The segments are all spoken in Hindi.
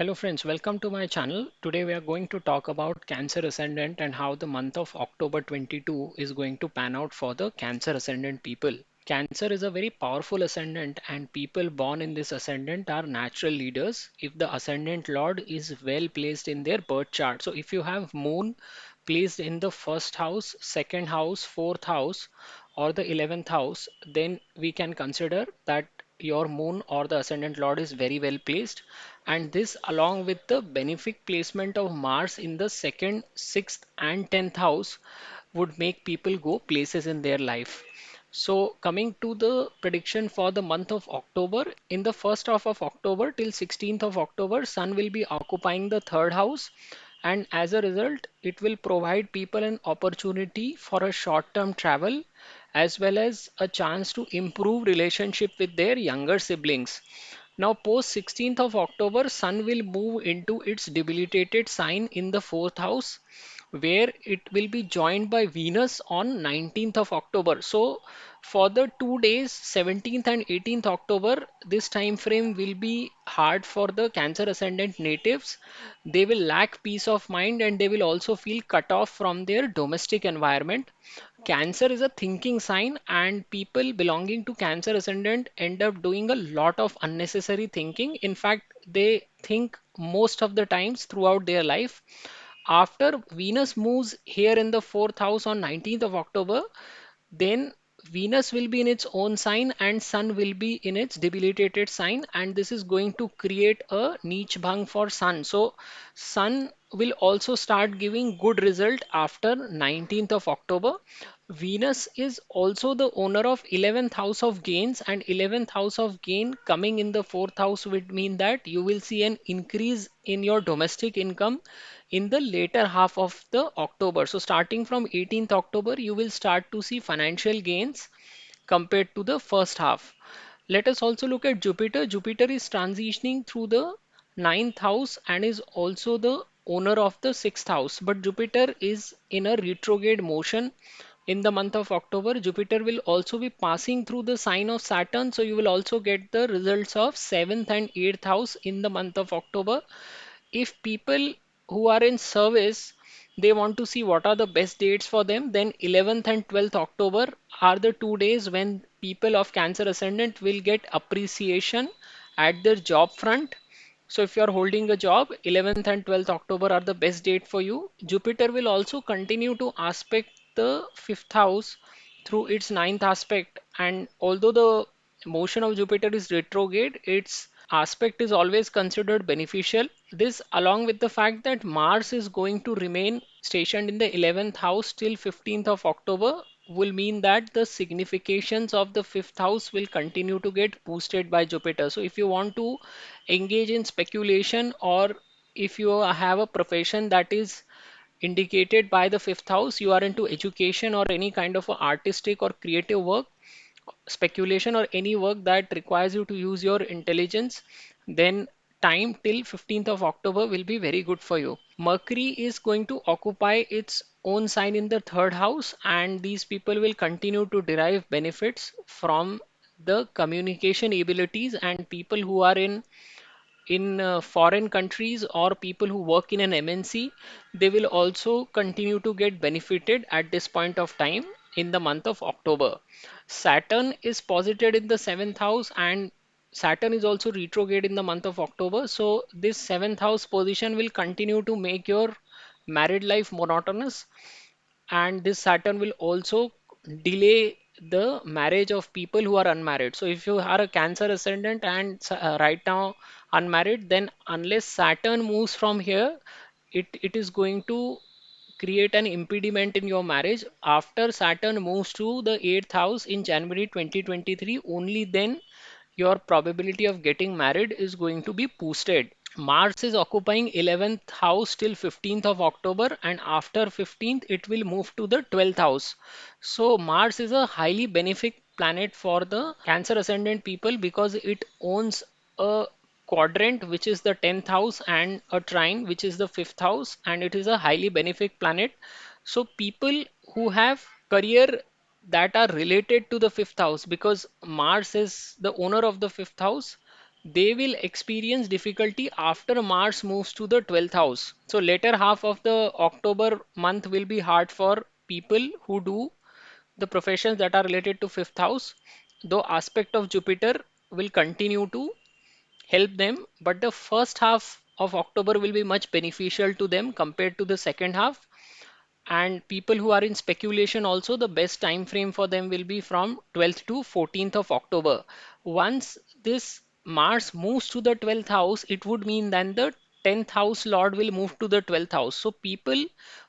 Hello friends, welcome to my channel. Today we are going to talk about Cancer Ascendant and how the month of October 22 is going to pan out for the Cancer Ascendant people. Cancer is a very powerful ascendant and people born in this ascendant are natural leaders if the ascendant lord is well placed in their birth chart. So if you have moon placed in the first house, second house, fourth house or the 11th house, then we can consider that your moon or the ascendant lord is very well placed, and this along with the benefic placement of Mars in the second, sixth and 10th house would make people go places in their life. So coming to the prediction for the month of October, in the first half of October till 16th of October, Sun will be occupying the third house, and as a result it will provide people an opportunity for a short term travel as well as a chance to improve relationship with their younger siblings. Now, post 16th of October, Sun will move into its debilitated sign in the fourth house, where it will be joined by Venus on 19th of October. So, for the 2 days, 17th and 18th October, this time frame will be hard for the Cancer Ascendant natives. They will lack peace of mind and they will also feel cut off from their domestic environment. Cancer is a thinking sign, and people belonging to Cancer Ascendant end up doing a lot of unnecessary thinking. In fact, they think most of the times throughout their life. After Venus moves here in the fourth house on 19th of October, then Venus will be in its own sign and Sun will be in its debilitated sign, and this is going to create a niche bhang for Sun. So Sun will also start giving good result after 19th of October. Venus is also the owner of 11th house of gains, and 11th house of gain coming in the fourth house would mean that you will see an increase in your domestic income in the later half of the October. So starting from 18th October, you will start to see financial gains compared to the first half. Let us also look at Jupiter. Jupiter is transitioning through the ninth house and is also the owner of the sixth house. But Jupiter is in a retrograde motion in the month of October. Jupiter will also be passing through the sign of Saturn. So you will also get the results of seventh and eighth house in the month of October. If people who are in service, they want to see what are the best dates for them, then 11th and 12th October are the 2 days when people of Cancer Ascendant will get appreciation at their job front. So if you are holding a job, 11th and 12th October are the best date for you. Jupiter will also continue to aspect the fifth house through its ninth aspect, and although the motion of Jupiter is retrograde, its aspect is always considered beneficial. This, along with the fact that Mars is going to remain stationed in the 11th house till 15th of October, will mean that the significations of the fifth house will continue to get boosted by Jupiter. So, if you want to engage in speculation, or if you have a profession that is indicated by the fifth house, you are into education or any kind of a artistic or creative work, speculation or any work that requires you to use your intelligence, then time till 15th of October will be very good for you. Mercury is going to occupy its own sign in the third house, and these people will continue to derive benefits from the communication abilities, and people who are in foreign countries or people who work in an MNC, they will also continue to get benefited at this point of time in the month of October. Saturn is posited in the seventh house, and Saturn is also retrograde in the month of October. So this seventh house position will continue to make your married life monotonous, and this Saturn will also delay the marriage of people who are unmarried. So if you are a Cancer ascendant and right now unmarried, then unless Saturn moves from here, it is going to create an impediment in your marriage. After Saturn moves to the eighth house in January 2023, only then your probability of getting married is going to be boosted. Mars is occupying 11th house till 15th of October, and after 15th it will move to the 12th house. So Mars is a highly benefic planet for the Cancer ascendant people because it owns a quadrant which is the 10th house and a trine which is the 5th house, and it is a highly benefic planet. So people who have career that are related to the 5th house, because Mars is the owner of the 5th house, they will experience difficulty after Mars moves to the 12th house. So later half of the October month will be hard for people who do the professions that are related to fifth house, though aspect of Jupiter will continue to help them, but the first half of October will be much beneficial to them compared to the second half. And people who are in speculation also, the best time frame for them will be from 12th to 14th of October. Once this Mars moves to the 12th house, it would mean then the 10th house lord will move to the 12th house. So people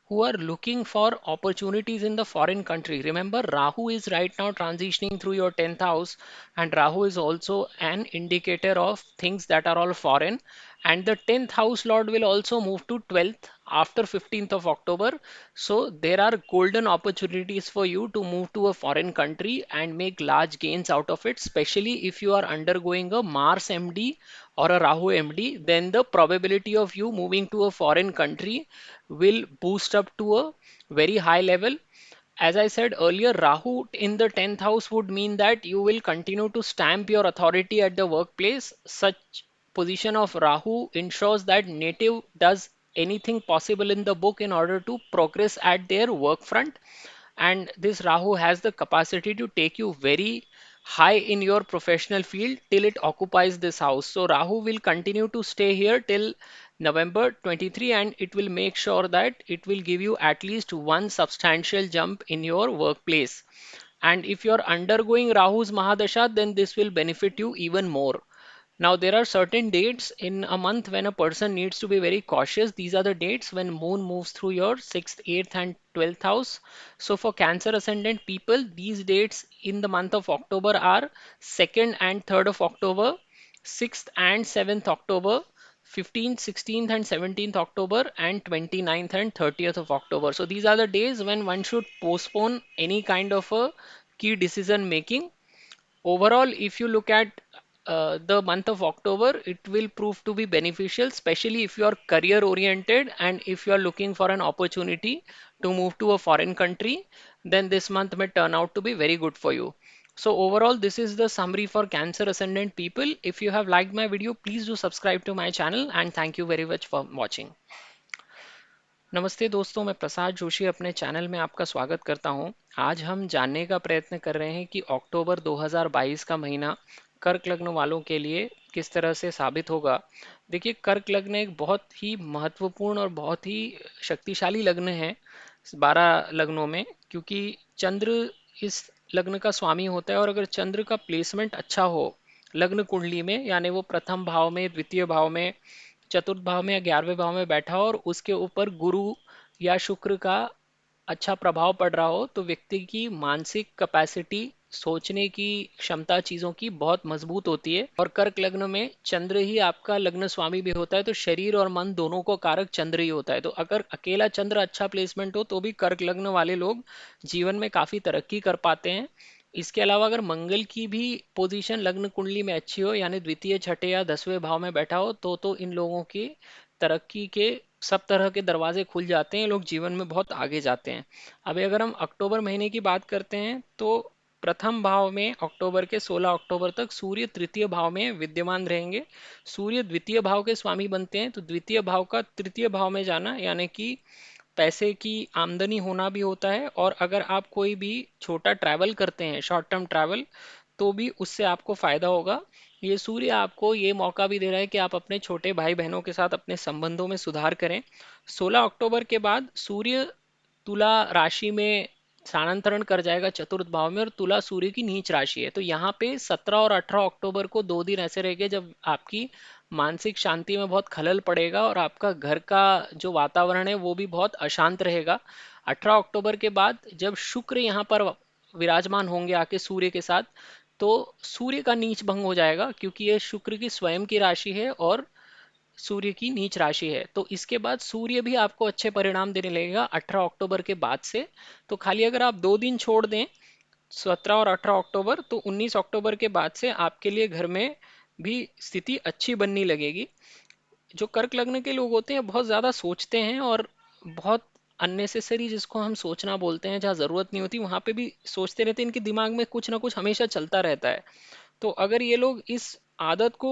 who are looking for opportunities in the foreign country, remember Rahu is right now transitioning through your 10th house, and Rahu is also an indicator of things that are all foreign, and the 10th house lord will also move to 12th after 15th of October. So there are golden opportunities for you to move to a foreign country and make large gains out of it, especially if you are undergoing a Mars MD or a Rahu MD, then the probability of you moving to a foreign country will boost up to a very high level. As I said earlier, Rahu in the 10th house would mean that you will continue to stamp your authority at the workplace. Such position of Rahu ensures that native does anything possible in the book in order to progress at their work front. And this Rahu has the capacity to take you very high in your professional field till it occupies this house. So Rahu will continue to stay here till November 23, and it will make sure that it will give you at least one substantial jump in your workplace. And if you're undergoing Rahu's Mahadasha, then this will benefit you even more. Now, there are certain dates in a month when a person needs to be very cautious. These are the dates when moon moves through your 6th, 8th, and 12th house. So, for Cancer ascendant people, these dates in the month of October are 2nd and 3rd of October, 6th and 7th October, 15th, 16th, and 17th October, and 29th and 30th of October. So, these are the days when one should postpone any kind of a key decision making. Overall, if you look at the month of October, it will prove to be beneficial, especially if you are career oriented and if you are looking for an opportunity to move to a foreign country, then this month may turn out to be very good for you. So overall, this is the summary for Cancer Ascendant people. If you have liked my video, please do subscribe to my channel, and thank you very much for watching. नमस्ते दोस्तों, मैं प्रसाद जोशी अपने चैनल में आपका स्वागत करता हूं। आज हम जानने का प्रयत्न कर रहे हैं कि अक्टूबर 2022 का महीना कर्क लग्न वालों के लिए किस तरह से साबित होगा। देखिए, कर्क लग्न एक बहुत ही महत्वपूर्ण और बहुत ही शक्तिशाली लग्न है 12 लग्नों में, क्योंकि चंद्र इस लग्न का स्वामी होता है, और अगर चंद्र का प्लेसमेंट अच्छा हो लग्न कुंडली में, यानी वो प्रथम भाव में, द्वितीय भाव में, चतुर्थ भाव में या 11वें भाव में बैठा हो और उसके ऊपर गुरु या शुक्र का अच्छा प्रभाव पड़ रहा हो, तो व्यक्ति की मानसिक कैपेसिटी, सोचने की क्षमता चीजों की बहुत मजबूत होती है। और कर्क लग्न में चंद्र ही आपका लग्न स्वामी भी होता है, तो शरीर और मन दोनों को कारक चंद्र ही होता है। तो अगर अकेला चंद्र अच्छा प्लेसमेंट हो तो भी कर्क लग्न वाले लोग जीवन में काफी तरक्की कर पाते हैं। इसके अलावा अगर मंगल की भी पोजीशन लग्न कुंडली में अच्छी हो, यानी द्वितीय, छठे या 10वें भाव में बैठा हो, तो इन लोगों की तरक्की के सब तरह के दरवाजे खुल जाते हैं, लोग जीवन में बहुत आगे जाते हैं। अभी अगर हम अक्टूबर महीने की बात करते हैं, तो प्रथम भाव में अक्टूबर के 16 अक्टूबर तक सूर्य तृतीय भाव में विद्यमान रहेंगे। सूर्य द्वितीय भाव के स्वामी बनते हैं, तो द्वितीय भाव का तृतीय भाव में जाना यानी कि पैसे की आमदनी होना भी होता है। और अगर आप कोई भी छोटा ट्रैवल करते हैं, शॉर्ट टर्म ट्रैवल, तो भी उससे आपको फायदा होगा। ये सूर्य आपको ये मौका भी दे रहा है कि आप अपने छोटे भाई बहनों के साथ अपने संबंधों में सुधार करें। 16 अक्टूबर के बाद सूर्य तुला राशि में स्थानांतरण कर जाएगा चतुर्थ भाव में, और तुला सूर्य की नीच राशि है। तो यहाँ पे 17 और 18 अक्टूबर को 2 दिन ऐसे रहेंगे जब आपकी मानसिक शांति में बहुत खलल पड़ेगा और आपका घर का जो वातावरण है वो भी बहुत अशांत रहेगा। 18 अक्टूबर के बाद जब शुक्र यहाँ पर विराजमान होंगे आके सूर्य के साथ, तो सूर्य का नीच भंग हो जाएगा, क्योंकि ये शुक्र की स्वयं की राशि है और सूर्य की नीच राशि है। तो इसके बाद सूर्य भी आपको अच्छे परिणाम देने लगेगा 18 अक्टूबर के बाद से। तो खाली अगर आप 2 दिन छोड़ दें, 17 और 18 अक्टूबर, तो 19 अक्टूबर के बाद से आपके लिए घर में भी स्थिति अच्छी बनने लगेगी। जो कर्क लग्न के लोग होते हैं बहुत ज़्यादा सोचते हैं, और बहुत अननेसेसरी, जिसको हम सोचना बोलते हैं, जहाँ ज़रूरत नहीं होती वहाँ पे भी सोचते रहते हैं। इनके दिमाग में कुछ ना कुछ हमेशा चलता रहता है। तो अगर ये लोग इस आदत को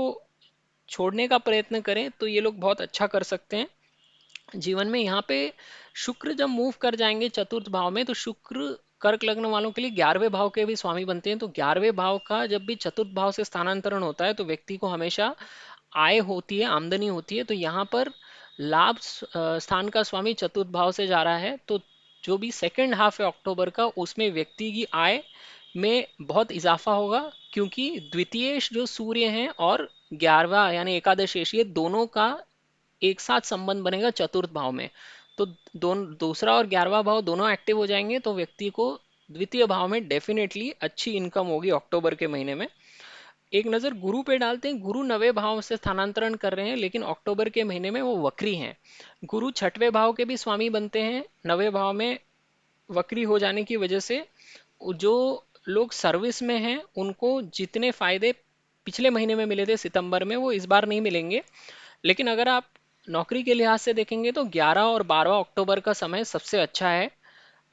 छोड़ने का प्रयत्न करें तो ये लोग बहुत अच्छा कर सकते हैं जीवन में। यहाँ पे शुक्र जब मूव कर जाएंगे चतुर्थ भाव में, तो शुक्र कर्क लग्न वालों के लिए 11वें भाव के भी स्वामी बनते हैं। तो 11वें भाव का जब भी चतुर्थ भाव से स्थानांतरण होता है तो व्यक्ति को हमेशा आय होती है, आमदनी होती है। तो यहाँ पर लाभ स्थान का स्वामी चतुर्थ भाव से जा रहा है, तो जो भी सेकंड हाफ है अक्टूबर का, उसमें व्यक्ति की आय में बहुत इजाफा होगा, क्योंकि द्वितीय जो सूर्य हैं और 11वां यानी एकादशेश, ये दोनों का एक साथ संबंध बनेगा चतुर्थ भाव में। तो दूसरा और 11वां भाव दोनों एक्टिव हो जाएंगे, तो व्यक्ति को द्वितीय भाव में डेफिनेटली अच्छी इनकम होगी अक्टूबर के महीने में। एक नज़र गुरु पे डालते हैं। गुरु 9वें भाव से स्थानांतरण कर रहे हैं, लेकिन अक्टूबर के महीने में वो वक्री हैं। गुरु 6वें भाव के भी स्वामी बनते हैं। 9वें भाव में वक्री हो जाने की वजह से जो लोग सर्विस में हैं उनको जितने फायदे पिछले महीने में मिले थे सितंबर में, वो इस बार नहीं मिलेंगे। लेकिन अगर आप नौकरी के लिहाज से देखेंगे तो 11 और 12 अक्टूबर का समय सबसे अच्छा है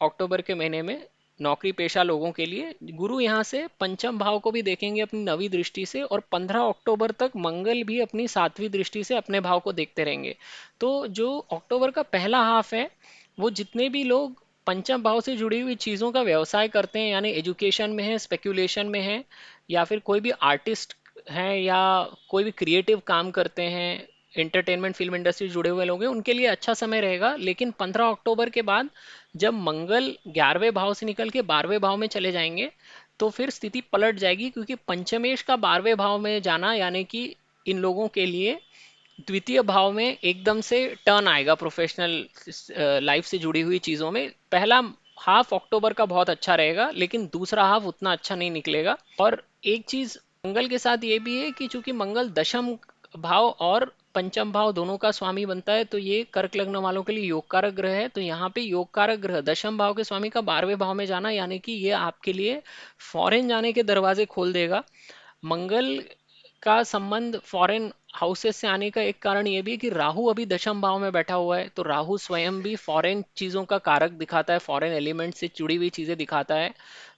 अक्टूबर के महीने में नौकरी पेशा लोगों के लिए। गुरु यहाँ से पंचम भाव को भी देखेंगे अपनी 9वीं दृष्टि से, और 15 अक्टूबर तक मंगल भी अपनी 7वीं दृष्टि से अपने भाव को देखते रहेंगे। तो जो अक्टूबर का पहला हाफ है, वो जितने भी लोग पंचम भाव से जुड़ी हुई चीज़ों का व्यवसाय करते हैं, यानी एजुकेशन में है, स्पेक्यूलेशन में है, या फिर कोई भी आर्टिस्ट हैं, या कोई भी क्रिएटिव काम करते हैं, एंटरटेनमेंट फिल्म इंडस्ट्री जुड़े हुए लोग हैं, उनके लिए अच्छा समय रहेगा। लेकिन 15 अक्टूबर के बाद जब मंगल 11वें भाव से निकल के 12वें भाव में चले जाएंगे, तो फिर स्थिति पलट जाएगी, क्योंकि पंचमेश का 12वें भाव में जाना यानी कि इन लोगों के लिए द्वितीय भाव में एकदम से टर्न आएगा प्रोफेशनल लाइफ से जुड़ी हुई चीज़ों में। पहला हाफ अक्टूबर का बहुत अच्छा रहेगा, लेकिन दूसरा हाफ उतना अच्छा नहीं निकलेगा। और एक चीज़ मंगल के साथ ये भी है कि चूंकि मंगल दशम भाव और पंचम भाव दोनों का स्वामी बनता है, तो ये कर्क लग्न वालों के लिए योग कारक ग्रह है। तो यहाँ पे योग कारक ग्रह दशम भाव के स्वामी का 12वें भाव में जाना, यानी कि ये आपके लिए फॉरेन जाने के दरवाजे खोल देगा। मंगल का संबंध फॉरेन हाउसेस से आने का एक कारण ये भी है कि राहु अभी दशम भाव में बैठा हुआ है, तो राहु स्वयं भी फॉरेन चीज़ों का कारक दिखाता है, फॉरेन एलिमेंट से जुड़ी हुई चीज़ें दिखाता है।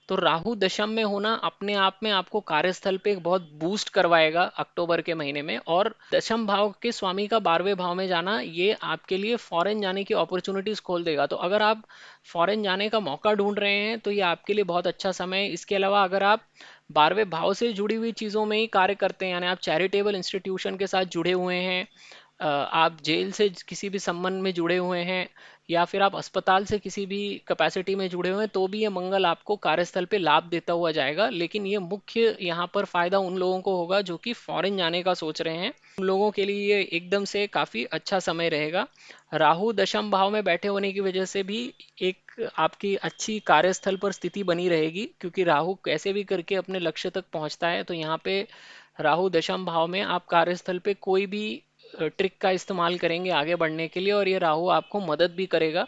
तो राहु दशम में होना अपने आप में आपको कार्यस्थल पे एक बहुत बूस्ट करवाएगा अक्टूबर के महीने में। और दशम भाव के स्वामी का 12वें भाव में जाना, ये आपके लिए फॉरेन जाने की अपॉर्चुनिटीज खोल देगा। तो अगर आप फॉरेन जाने का मौका ढूंढ रहे हैं तो ये आपके लिए बहुत अच्छा समय है। इसके अलावा अगर आप 12वें भाव से जुड़ी हुई चीज़ों में ही कार्य करते हैं, यानी आप चैरिटेबल इंस्टीट्यूशन के साथ जुड़े हुए हैं, आप जेल से किसी भी संबंध में जुड़े हुए हैं, या फिर आप अस्पताल से किसी भी कैपेसिटी में जुड़े हुए हैं, तो भी ये मंगल आपको कार्यस्थल पे लाभ देता हुआ जाएगा। लेकिन ये मुख्य यहाँ पर फायदा उन लोगों को होगा जो कि फॉरेन जाने का सोच रहे हैं, उन लोगों के लिए ये एकदम से काफ़ी अच्छा समय रहेगा। राहु दशम भाव में बैठे होने की वजह से भी एक आपकी अच्छी कार्यस्थल पर स्थिति बनी रहेगी, क्योंकि राहु कैसे भी करके अपने लक्ष्य तक पहुंचता है। तो यहाँ पे राहु दशम भाव में आप कार्यस्थल पे कोई भी ट्रिक का इस्तेमाल करेंगे आगे बढ़ने के लिए, और ये राहु आपको मदद भी करेगा।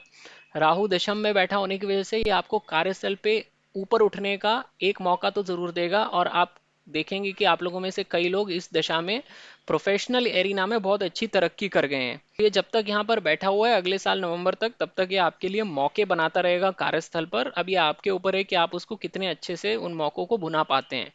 राहु दशम में बैठा होने की वजह से ये आपको कार्यस्थल पे ऊपर उठने का एक मौका तो जरूर देगा, और आप देखेंगे कि आप लोगों में से कई लोग इस दशा में प्रोफेशनल एरिना में बहुत अच्छी तरक्की कर गए हैं। ये जब तक यहाँ पर बैठा हुआ है अगले साल नवंबर तक, तब तक ये आपके लिए मौके बनाता रहेगा कार्यस्थल पर। अब ये आपके ऊपर है कि आप उसको कितने अच्छे से उन मौकों को भुना पाते हैं।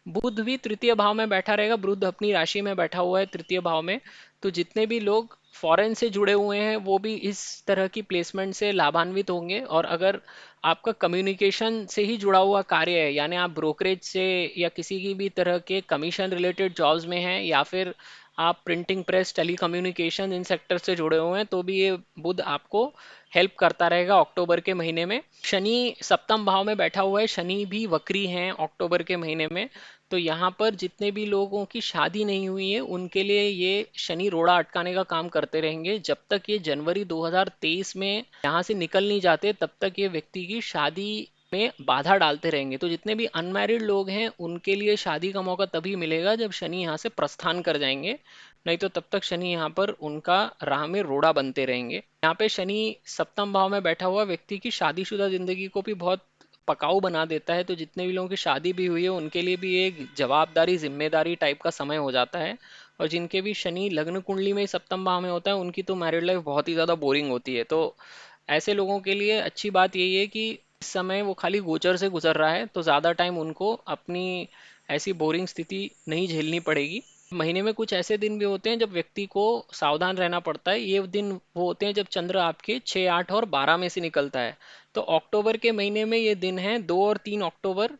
बुध भी तृतीय भाव में बैठा रहेगा। बुध अपनी राशि में बैठा हुआ है तृतीय भाव में। तो जितने भी लोग फॉरेन से जुड़े हुए हैं वो भी इस तरह की प्लेसमेंट से लाभान्वित होंगे। और अगर आपका कम्युनिकेशन से ही जुड़ा हुआ कार्य है, यानी आप ब्रोकरेज से या किसी की भी तरह के कमीशन रिलेटेड जॉब्स में हैं, या फिर आप प्रिंटिंग प्रेस टेली कम्युनिकेशन इन सेक्टर से जुड़े हुए हैं, तो भी ये बुध आपको हेल्प करता रहेगा अक्टूबर के महीने में। शनि सप्तम भाव में बैठा हुआ है। शनि भी वक्री हैं अक्टूबर के महीने में। तो यहाँ पर जितने भी लोगों की शादी नहीं हुई है उनके लिए ये शनि रोड़ा अटकाने का काम करते रहेंगे। जब तक ये जनवरी 2023 में यहाँ से निकल नहीं जाते, तब तक ये व्यक्ति की शादी में बाधा डालते रहेंगे। तो जितने भी अनमैरिड लोग हैं उनके लिए शादी का मौका तभी मिलेगा जब शनि यहाँ से प्रस्थान कर जाएंगे, नहीं तो तब तक शनि यहाँ पर उनका राह में रोड़ा बनते रहेंगे। यहाँ पे शनि सप्तम भाव में बैठा हुआ व्यक्ति की शादीशुदा जिंदगी को भी बहुत पकाऊ बना देता है। तो जितने भी लोगों की शादी भी हुई है उनके लिए भी एक जवाबदारी जिम्मेदारी टाइप का समय हो जाता है। और जिनके भी शनि लग्न कुंडली में ही सप्तम भाव में होता है उनकी तो मैरिड लाइफ बहुत ही ज़्यादा बोरिंग होती है। तो ऐसे लोगों के लिए अच्छी बात यही है कि इस समय वो खाली गोचर से गुजर रहा है, तो ज़्यादा टाइम उनको अपनी ऐसी बोरिंग स्थिति नहीं झेलनी पड़ेगी। महीने में कुछ ऐसे दिन भी होते हैं जब व्यक्ति को सावधान रहना पड़ता है। ये दिन वो होते हैं जब चंद्र आपके 6, 8 और 12 में से निकलता है। तो अक्टूबर के महीने में ये दिन है 2 और 3 अक्टूबर,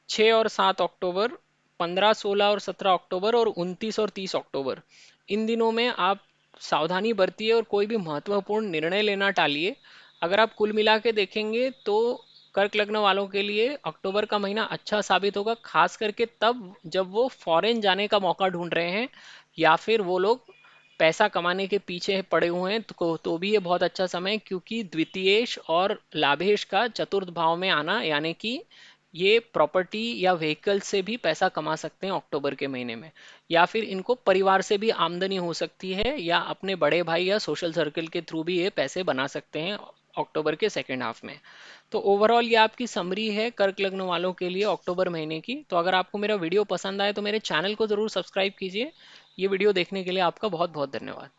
6 और 7 अक्टूबर, 15, 16 और 17 अक्टूबर और 29 और 30 अक्टूबर। इन दिनों में आप सावधानी बरतिए और कोई भी महत्वपूर्ण निर्णय लेना टालिए। अगर आप कुल मिला के देखेंगे तो कर्क लग्न वालों के लिए अक्टूबर का महीना अच्छा साबित होगा, खास करके तब जब वो फॉरेन जाने का मौका ढूंढ रहे हैं या फिर वो लोग पैसा कमाने के पीछे पड़े हुए हैं। तो भी ये बहुत अच्छा समय है, क्योंकि द्वितीयेश और लाभेश का चतुर्थ भाव में आना, यानी कि ये प्रॉपर्टी या व्हीकल से भी पैसा कमा सकते हैं अक्टूबर के महीने में, या फिर इनको परिवार से भी आमदनी हो सकती है या अपने बड़े भाई या सोशल सर्कल के थ्रू भी ये पैसे बना सकते हैं अक्टूबर के सेकेंड हाफ में। तो ओवरऑल ये आपकी समरी है कर्क लग्न वालों के लिए अक्टूबर महीने की। तो अगर आपको मेरा वीडियो पसंद आए तो मेरे चैनल को ज़रूर सब्सक्राइब कीजिए। ये वीडियो देखने के लिए आपका बहुत बहुत धन्यवाद।